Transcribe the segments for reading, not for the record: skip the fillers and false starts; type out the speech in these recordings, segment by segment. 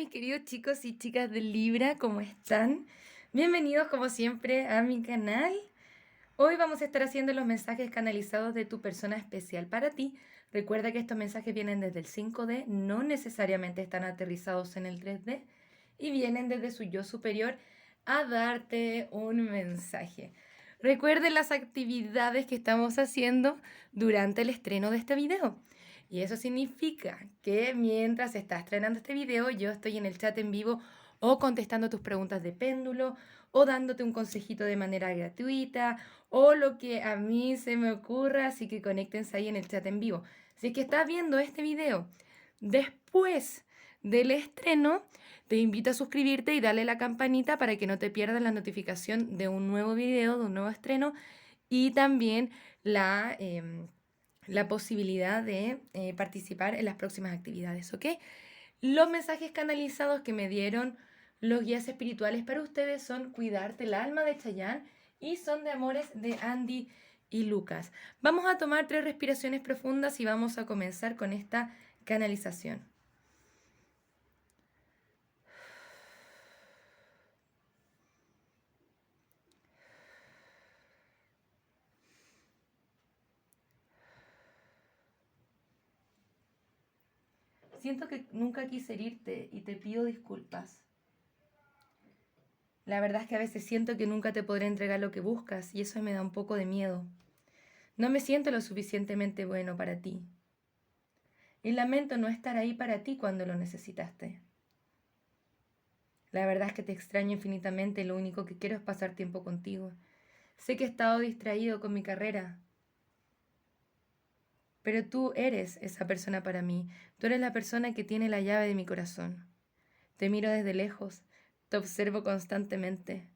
mis queridos chicos y chicas de Libra, ¿cómo están? Bienvenidos como siempre a mi canal. Hoy vamos a estar haciendo los mensajes canalizados de tu persona especial para ti. Recuerda que estos mensajes vienen desde el 5D, no necesariamente están aterrizados en el 3D y vienen desde su yo superior a darte un mensaje. Recuerden las actividades que estamos haciendo durante el estreno de este video. Y eso significa que mientras se está estrenando este video, yo estoy en el chat en vivo o contestando tus preguntas de péndulo, o dándote un consejito de manera gratuita, o lo que a mí se me ocurra, así que conéctense ahí en el chat en vivo. Si es que estás viendo este video después del estreno, te invito a suscribirte y darle la campanita para que no te pierdas la notificación de un nuevo video, de un nuevo estreno, y también la posibilidad de participar en las próximas actividades, ¿ok? Los mensajes canalizados que me dieron los guías espirituales para ustedes son Cuidarte el alma de Chayanne y Son de Amores de Andy y Lucas. Vamos a tomar 3 respiraciones profundas y vamos a comenzar con esta canalización. Siento que nunca quise herirte y te pido disculpas. La verdad es que a veces siento que nunca te podré entregar lo que buscas y eso me da un poco de miedo. No me siento lo suficientemente bueno para ti. Y lamento no estar ahí para ti cuando lo necesitaste. La verdad es que te extraño infinitamente y lo único que quiero es pasar tiempo contigo. Sé que he estado distraído con mi carrera, pero tú eres esa persona para mí. Tú eres la persona que tiene la llave de mi corazón. Te miro desde lejos, te observo constantemente.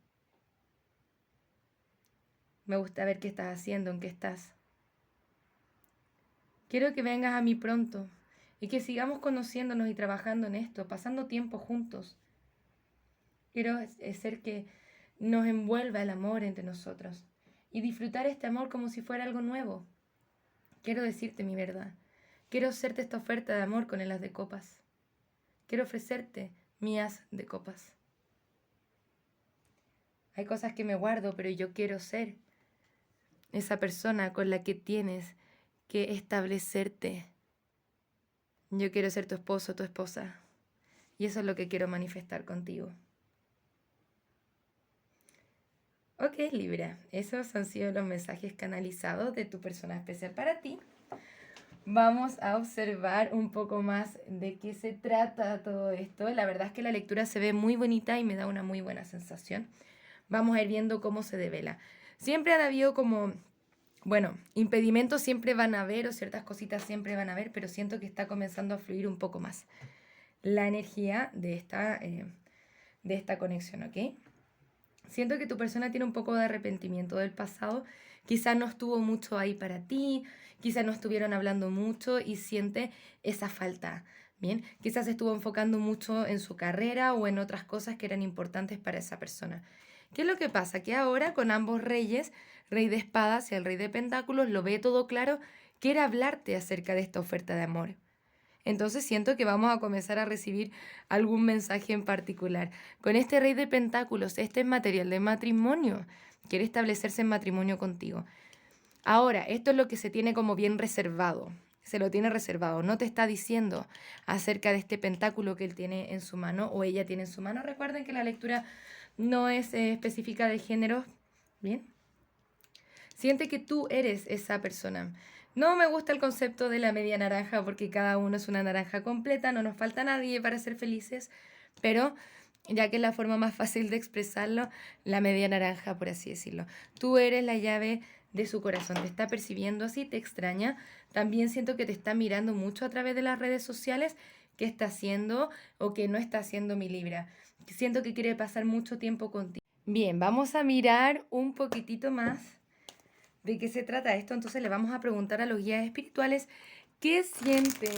Me gusta ver qué estás haciendo, en qué estás. Quiero que vengas a mí pronto y que sigamos conociéndonos y trabajando en esto, pasando tiempo juntos. Quiero hacer que nos envuelva el amor entre nosotros y disfrutar este amor como si fuera algo nuevo. Quiero decirte mi verdad. Quiero hacerte esta oferta de amor con el as de copas. Quiero ofrecerte mi as de copas. Hay cosas que me guardo, pero yo quiero ser esa persona con la que tienes que establecerte. Yo quiero ser tu esposo, tu esposa. Y eso es lo que quiero manifestar contigo. Ok, Libra, esos han sido los mensajes canalizados de tu persona especial para ti. Vamos a observar un poco más de qué se trata todo esto. La verdad es que la lectura se ve muy bonita y me da una muy buena sensación. Vamos a ir viendo cómo se devela. Siempre han habido como, bueno, impedimentos siempre van a haber o ciertas cositas siempre van a haber, pero siento que está comenzando a fluir un poco más la energía de esta conexión, ¿ok? Siento que tu persona tiene un poco de arrepentimiento del pasado. Quizás no estuvo mucho ahí para ti, quizás no estuvieron hablando mucho y siente esa falta. Bien, quizás estuvo enfocando mucho en su carrera o en otras cosas que eran importantes para esa persona. ¿Qué es lo que pasa? Que ahora con ambos reyes, rey de espadas y el rey de pentáculos, lo ve todo claro, quiere hablarte acerca de esta oferta de amor. Entonces siento que vamos a comenzar a recibir algún mensaje en particular. Con este rey de pentáculos, este es material de matrimonio. Quiere establecerse en matrimonio contigo. Ahora, esto es lo que se tiene como bien reservado. Se lo tiene reservado. No te está diciendo acerca de este pentáculo que él tiene en su mano o ella tiene en su mano. Recuerden que la lectura no es específica de género. Bien. Siente que tú eres esa persona. No me gusta el concepto de la media naranja porque cada uno es una naranja completa, no nos falta nadie para ser felices, pero ya que es la forma más fácil de expresarlo, la media naranja, por así decirlo. Tú eres la llave de su corazón, te está percibiendo así, te extraña. También siento que te está mirando mucho a través de las redes sociales, qué está haciendo o qué no está haciendo mi Libra. Siento que quiere pasar mucho tiempo contigo. Bien, vamos a mirar un poquitito más de qué se trata esto. Entonces le vamos a preguntar a los guías espirituales qué siente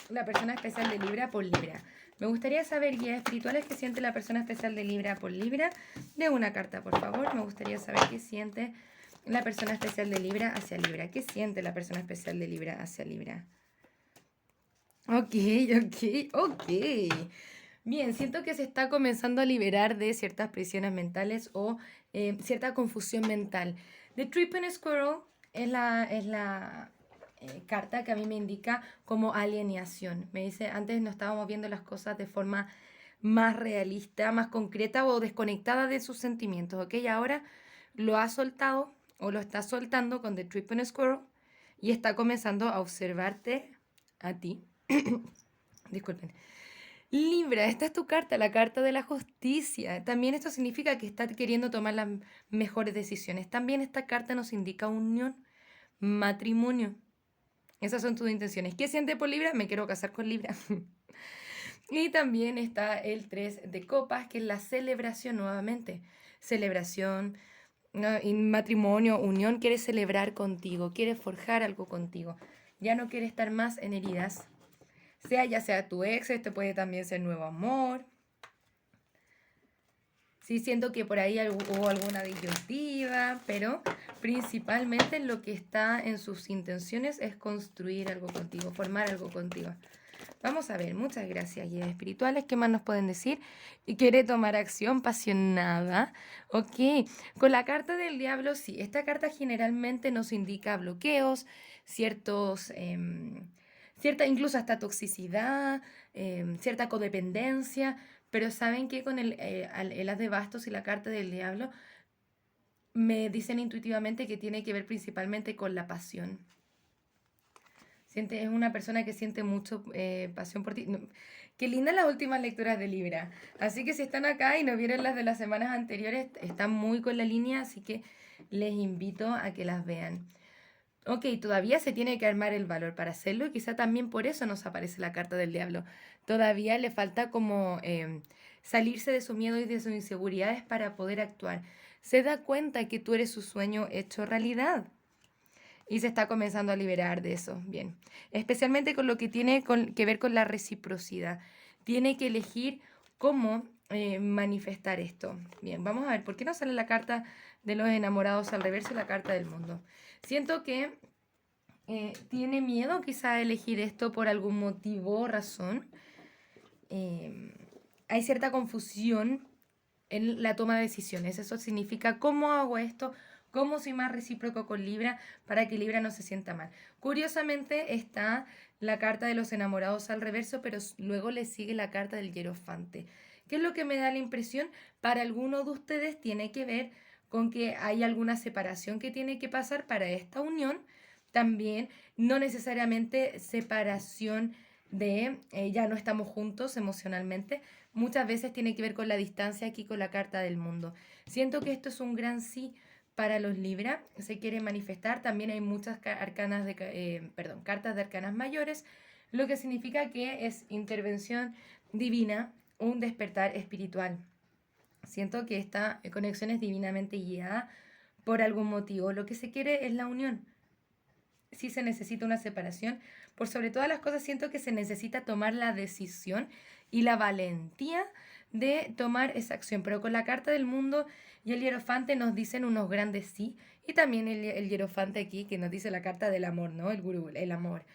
la persona especial de Libra por Libra. Me gustaría saber, guías espirituales, qué siente la persona especial de Libra por Libra. De una carta, por favor. Me gustaría saber qué siente la persona especial de Libra hacia Libra. ¿Qué siente la persona especial de Libra hacia Libra? Ok, ok. Bien, siento que se está comenzando a liberar de ciertas prisiones mentales o cierta confusión mental. The Tripping Squirrel es la carta que a mí me indica como alienación. Me dice, antes no estábamos viendo las cosas de forma más realista, más concreta o desconectada de sus sentimientos, ¿ok? Y ahora lo ha soltado o lo está soltando con The Tripping Squirrel y está comenzando a observarte a ti. Disculpen. Libra, esta es tu carta, la carta de la justicia. También esto significa que estás queriendo tomar las mejores decisiones. También esta carta nos indica unión, matrimonio. Esas son tus intenciones. ¿Qué siente por Libra? Me quiero casar con Libra. Y también está el 3 de copas, que es la celebración nuevamente. Celebración, ¿no? Y matrimonio, unión, quiere celebrar contigo, quiere forjar algo contigo. Ya no quiere estar más en heridas. Ya sea tu ex, este puede también ser nuevo amor. Sí, siento que por ahí hubo alguna disyuntiva, pero principalmente lo que está en sus intenciones es construir algo contigo, formar algo contigo. Vamos a ver, muchas gracias, guías espirituales. ¿Qué más nos pueden decir? Y quiere tomar acción apasionada. Ok, con la carta del diablo, sí. Esta carta generalmente nos indica bloqueos, ciertos, cierta, incluso hasta toxicidad, cierta codependencia. Pero saben que con el as de bastos y la carta del diablo me dicen intuitivamente que tiene que ver principalmente con la pasión. Es una persona que siente mucho pasión por ti. Qué lindas las últimas lecturas de Libra. Así que si están acá y no vieron las de las semanas anteriores, están muy con la línea, así que les invito a que las vean. Ok, todavía se tiene que armar el valor para hacerlo y quizá también por eso nos aparece la carta del diablo. Todavía le falta como salirse de su miedo y de sus inseguridades para poder actuar. Se da cuenta que tú eres su sueño hecho realidad y se está comenzando a liberar de eso. Bien, especialmente con lo que tiene que ver con la reciprocidad. Tiene que elegir cómo manifestar esto. Bien, vamos a ver, ¿por qué no sale la carta de los enamorados al reverso y la carta del mundo? Siento que tiene miedo quizá a elegir esto por algún motivo o razón. Eh, Hay cierta confusión en la toma de decisiones. Eso significa cómo hago esto, cómo soy más recíproco con Libra para que Libra no se sienta mal. Curiosamente está la carta de los enamorados al reverso, pero luego le sigue la carta del hierofante. ¿Qué es lo que me da la impresión? Para alguno de ustedes tiene que ver con que hay alguna separación que tiene que pasar para esta unión. También no necesariamente separación de ya no estamos juntos emocionalmente, muchas veces tiene que ver con la distancia aquí con la carta del mundo. Siento que esto es un gran sí para los Libra, se quiere manifestar, también hay muchas cartas de arcanas mayores, lo que significa que es intervención divina, un despertar espiritual. Siento que esta conexión es divinamente guiada por algún motivo, lo que se quiere es la unión. Si se necesita una separación, por sobre todas las cosas siento que se necesita tomar la decisión y la valentía de tomar esa acción. Pero con la carta del mundo y el hierofante nos dicen unos grandes sí. Y también el hierofante aquí que nos dice la carta del amor, ¿no? El gurú, el amor.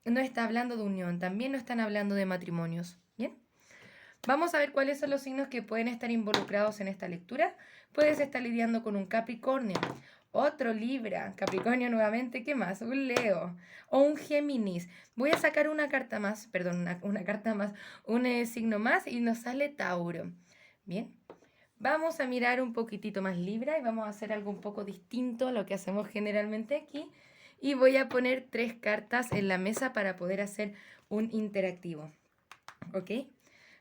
No está hablando de unión, también no están hablando de matrimonios. ¿Bien? Vamos a ver cuáles son los signos que pueden estar involucrados en esta lectura. Puedes estar lidiando con un Capricornio, otro Libra, Capricornio nuevamente, ¿qué más? Un Leo o un Géminis. Voy a sacar una carta más, perdón, una carta más, un signo más y nos sale Tauro. Bien, vamos a mirar un poquitito más Libra y vamos a hacer algo un poco distinto a lo que hacemos generalmente aquí. Y voy a poner 3 cartas en la mesa para poder hacer un interactivo. ¿Ok?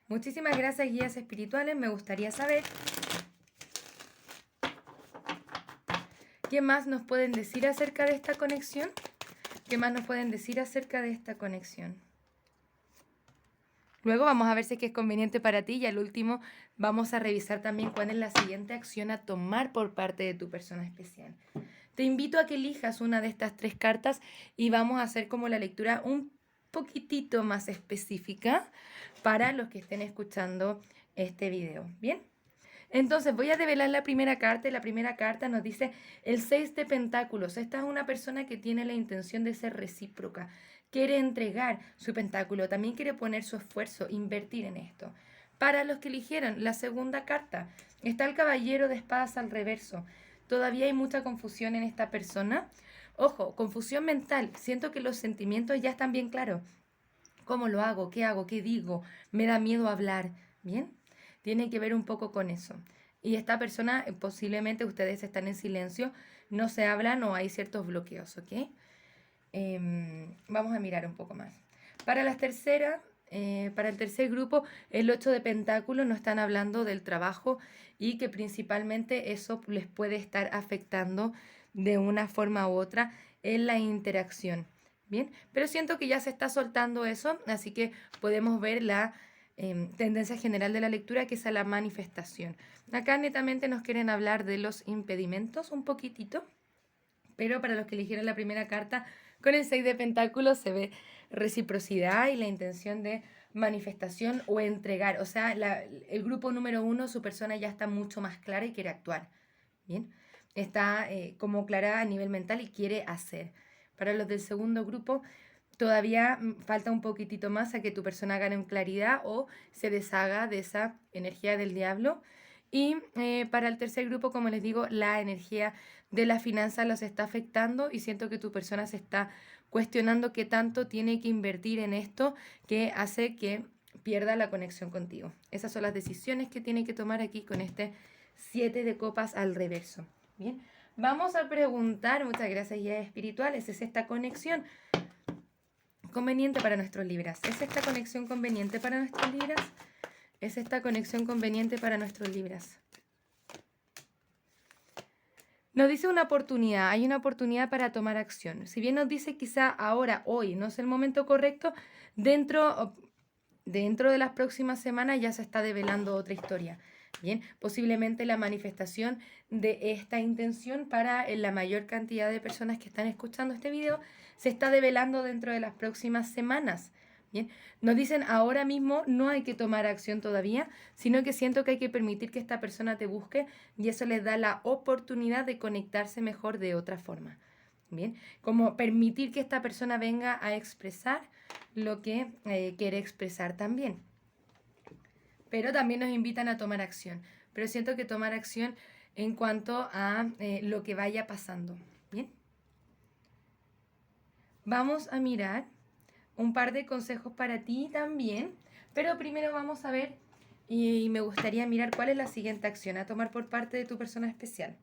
Muchísimas gracias, guías espirituales. Me gustaría saber qué más nos pueden decir acerca de esta conexión. ¿Qué más nos pueden decir acerca de esta conexión? Luego vamos a ver si es conveniente para ti y al último vamos a revisar también cuál es la siguiente acción a tomar por parte de tu persona especial. Te invito a que elijas una de estas 3 cartas y vamos a hacer como la lectura un poquitito más específica para los que estén escuchando este video. ¿Bien? Entonces voy a develar la primera carta y la primera carta nos dice el 6 de pentáculos. Esta es una persona que tiene la intención de ser recíproca, quiere entregar su pentáculo, también quiere poner su esfuerzo, invertir en esto. Para los que eligieron la segunda carta, está el caballero de espadas al reverso. Todavía hay mucha confusión en esta persona. Ojo, confusión mental. Siento que los sentimientos ya están bien claros. ¿Cómo lo hago? ¿Qué hago? ¿Qué digo? Me da miedo hablar. ¿Bien? Tiene que ver un poco con eso. Y esta persona, posiblemente ustedes están en silencio, no se hablan o hay ciertos bloqueos, ¿ok? Vamos a mirar un poco más. Para las terceras, para el tercer grupo, el 8 de pentáculos no están hablando del trabajo y que principalmente eso les puede estar afectando de una forma u otra en la interacción. Bien, pero siento que ya se está soltando eso, así que podemos ver la tendencia general de la lectura, que es a la manifestación. Acá netamente nos quieren hablar de los impedimentos un poquitito, pero para los que eligieron la primera carta, con el 6 de pentáculos se ve reciprocidad y la intención de manifestación o entregar. O sea, el grupo número 1, su persona ya está mucho más clara y quiere actuar. Bien, está como clara a nivel mental y quiere hacer. Para los del segundo grupo, todavía falta un poquitito más a que tu persona gane en claridad o se deshaga de esa energía del diablo. Y para el tercer grupo, como les digo, la energía de la finanza los está afectando y siento que tu persona se está cuestionando qué tanto tiene que invertir en esto que hace que pierda la conexión contigo. Esas son las decisiones que tiene que tomar aquí con este 7 de copas al reverso. Bien, vamos a preguntar, muchas gracias guías espirituales, ¿es esta conexión conveniente para nuestros libras? ¿Es esta conexión conveniente para nuestros libras? ¿Es esta conexión conveniente para nuestros libras? Nos dice una oportunidad, hay una oportunidad para tomar acción. Si bien nos dice quizá ahora, hoy, no es el momento correcto, dentro de las próximas semanas ya se está develando otra historia. Bien, posiblemente la manifestación de esta intención para la mayor cantidad de personas que están escuchando este video se está develando dentro de las próximas semanas. Bien, nos dicen ahora mismo no hay que tomar acción todavía, sino que siento que hay que permitir que esta persona te busque y eso les da la oportunidad de conectarse mejor de otra forma. Bien, como permitir que esta persona venga a expresar lo que quiere expresar también. Pero también nos invitan a tomar acción. Pero siento que tomar acción en cuanto a lo que vaya pasando. Bien. Vamos a mirar un par de consejos para ti también. Pero primero vamos a ver y me gustaría mirar cuál es la siguiente acción a tomar por parte de tu persona especial.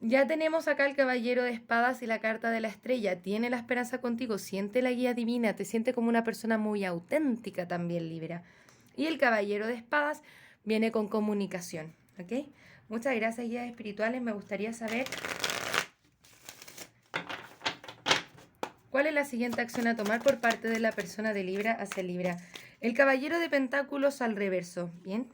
Ya tenemos acá el caballero de espadas y la carta de la estrella. Tiene la esperanza contigo, siente la guía divina, te siente como una persona muy auténtica también, Libra. Y el caballero de espadas viene con comunicación, ¿ok? Muchas gracias, guías espirituales. Me gustaría saber cuál es la siguiente acción a tomar por parte de la persona de Libra hacia Libra. El caballero de pentáculos al reverso, ¿bien?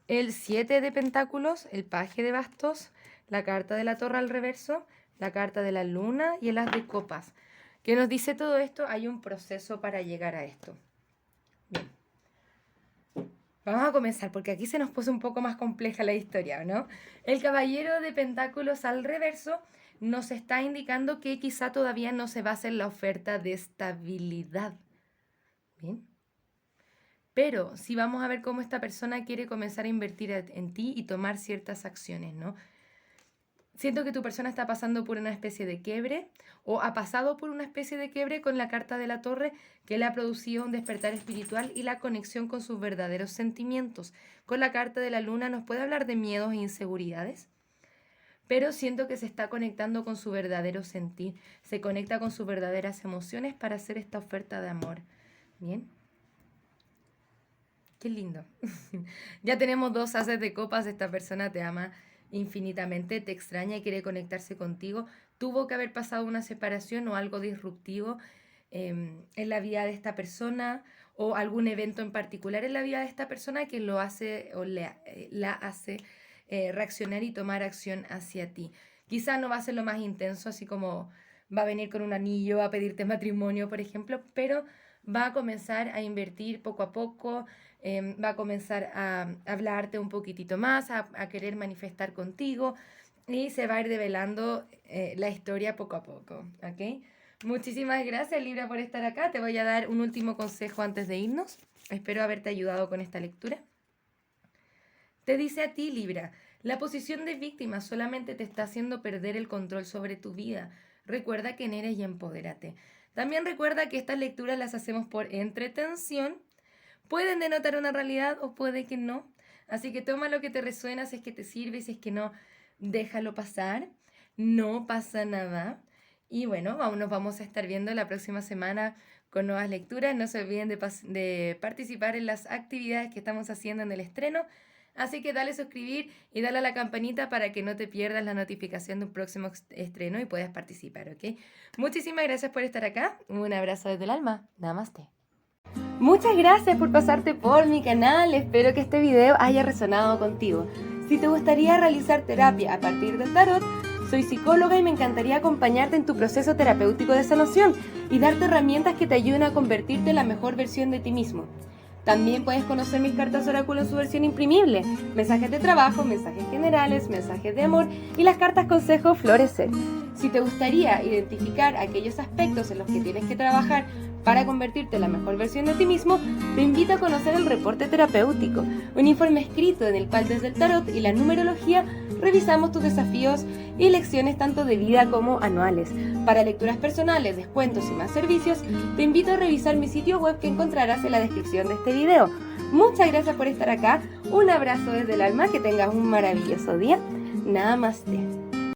El 7 de pentáculos, el paje de bastos, la carta de la torre al reverso, la carta de la luna y el as de copas. ¿Qué nos dice todo esto? Hay un proceso para llegar a esto. Bien. Vamos a comenzar porque aquí se nos puso un poco más compleja la historia, ¿no? El caballero de pentáculos al reverso nos está indicando que quizá todavía no se va a hacer la oferta de estabilidad. Bien. Pero si vamos a ver cómo esta persona quiere comenzar a invertir en ti y tomar ciertas acciones, ¿no? Siento que tu persona está pasando por una especie de quiebre o ha pasado por una especie de quiebre con la carta de la torre que le ha producido un despertar espiritual y la conexión con sus verdaderos sentimientos. Con la carta de la luna nos puede hablar de miedos e inseguridades, pero siento que se está conectando con su verdadero sentir, se conecta con sus verdaderas emociones para hacer esta oferta de amor. Bien. Qué lindo. Ya tenemos 2 haces de copas, esta persona te ama infinitamente, te extraña y quiere conectarse contigo. Tuvo que haber pasado una separación o algo disruptivo en la vida de esta persona o algún evento en particular en la vida de esta persona que lo hace o la hace reaccionar y tomar acción hacia ti. Quizá no va a ser lo más intenso, así como va a venir con un anillo a pedirte matrimonio, por ejemplo, pero va a comenzar a invertir poco a poco, va a comenzar a hablarte un poquitito más, a querer manifestar contigo y se va a ir develando la historia poco a poco, ¿ok? Muchísimas gracias, Libra, por estar acá. Te voy a dar un último consejo antes de irnos. Espero haberte ayudado con esta lectura. Te dice a ti, Libra, la posición de víctima solamente te está haciendo perder el control sobre tu vida. Recuerda quién eres y empodérate. También recuerda que estas lecturas las hacemos por entretención. Pueden denotar una realidad o puede que no. Así que toma lo que te resuena, si es que te sirve, si es que no, déjalo pasar. No pasa nada. Y bueno, nos vamos a estar viendo la próxima semana con nuevas lecturas. No se olviden de participar en las actividades que estamos haciendo en el estreno. Así que dale suscribir y dale a la campanita para que no te pierdas la notificación de un próximo estreno y puedas participar, ¿ok? Muchísimas gracias por estar acá. Un abrazo desde el alma. Namaste. Muchas gracias por pasarte por mi canal. Espero que este video haya resonado contigo. Si te gustaría realizar terapia a partir del tarot, soy psicóloga y me encantaría acompañarte en tu proceso terapéutico de sanación y darte herramientas que te ayuden a convertirte en la mejor versión de ti mismo. También puedes conocer mis cartas oráculo en su versión imprimible, mensajes de trabajo, mensajes generales, mensajes de amor y las cartas consejo florecer. Si te gustaría identificar aquellos aspectos en los que tienes que trabajar para convertirte en la mejor versión de ti mismo, te invito a conocer el reporte terapéutico, un informe escrito en el cual desde el tarot y la numerología revisamos tus desafíos y lecciones tanto de vida como anuales. Para lecturas personales, descuentos y más servicios, te invito a revisar mi sitio web que encontrarás en la descripción de este video. Muchas gracias por estar acá, un abrazo desde el alma, que tengas un maravilloso día. Namaste.